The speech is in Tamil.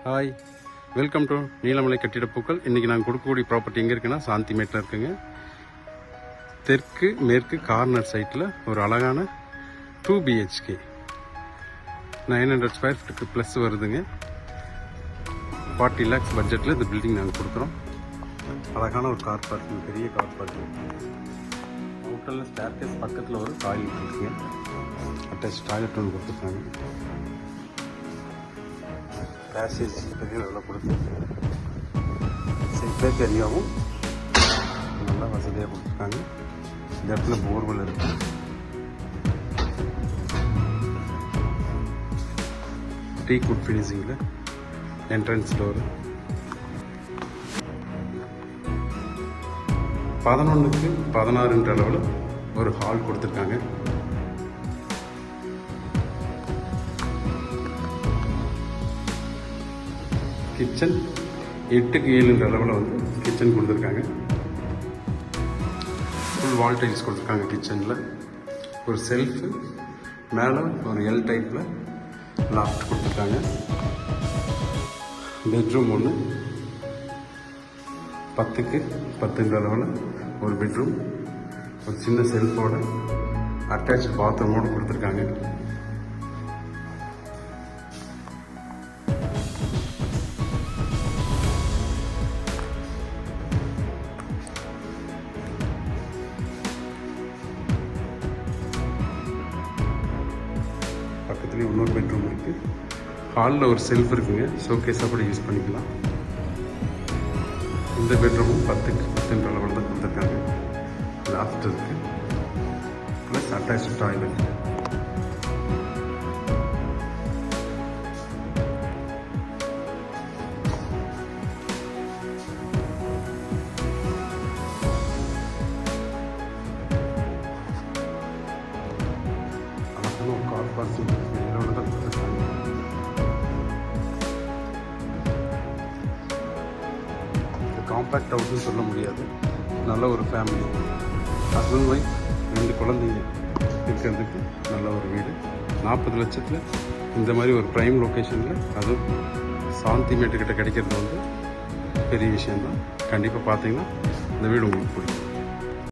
ஹாய், வெல்கம் டு நீலமலை கட்டிடப்பூக்கள். இன்றைக்கி நாங்கள் கொடுக்கக்கூடிய ப்ராப்பர்ட்டி எங்கே இருக்குன்னா சாந்திமேட்டில் இருக்குங்க. தெற்கு மேற்கு கார்னர் சைட்டில் ஒரு அழகான 2 BHK 900 ஸ்கொயர் ஃபீட்டுக்கு ப்ளஸ் வருதுங்க. 40 lakhs பட்ஜெட்டில் இந்த பில்டிங் நாங்கள் கொடுக்குறோம். அழகான ஒரு கார் பார்க்கிங், பெரிய கார் பார்க்கிங். ஹோட்டலில் ஸ்டேர்கேஸ் பக்கத்தில் ஒரு டாய்லெட் இருக்குங்க. அட்டாச் டாய்லெட் ஒன்று கொடுத்துருக்காங்க. பேசேஜ் பெரிய நல்லா கொடுத்து சேஃப் ஏரியாவும் நல்லா வசதியாக கொடுத்துருக்காங்க. இந்த இடத்துல போர்வெல் இருக்கு. டீ குட் ஃபினிஷிங்கில் என்ட்ரன்ஸ் டோரு 11க்கு 16 அளவில் ஒரு ஹால் கொடுத்துருக்காங்க. கிச்சன் 8க்கு 7 அளவில் வந்து கிச்சன் கொடுத்துருக்காங்க. ஃபுல் வால் டைல்ஸ் கொடுத்துருக்காங்க. கிச்சனில் ஒரு செல்ஃபு, மேலே ஒரு எல் டைப்பில் லாஃப்ட் கொடுத்துருக்காங்க. பெட்ரூம் ஒன்று 10க்கு 10 அளவில் ஒரு பெட்ரூம், ஒரு சின்ன செல்ஃபோட அட்டாச் பாத்ரூமோடு கொடுத்துருக்காங்க. பக்கத்துலேயே இன்னொரு பெட்ரூம் இருக்குது. ஹாலில் ஒரு செல்ஃப் இருக்குங்க, ஷோகேஸாக கூட யூஸ் பண்ணிக்கலாம். இந்த பெட்ரூமும் 10க்கு 10 அளவில் தான் கொடுத்துருக்காங்க. லாஃப்ட் இருக்குது, plus attach toilet. Car parking இதோட தான் கொடுத்துருக்காங்க. காம்பேக்ட் ஹவுஸ்னு சொல்ல முடியாது. நல்ல ஒரு ஃபேமிலி, ஹஸ்பண்ட் ஒய்ஃப் 2 குழந்தைங்க இருக்கிறதுக்கு நல்ல ஒரு வீடு. 40 லட்சத்தில் இந்த மாதிரி ஒரு ப்ரைம் லொக்கேஷனில், அதுவும் சாந்திமேட்டுக்கிட்ட கிடைக்கிறது வந்து பெரிய விஷயந்தான். கண்டிப்பாக பார்த்தீங்கன்னா இந்த வீடு உங்களுக்கு பிடிக்கும்.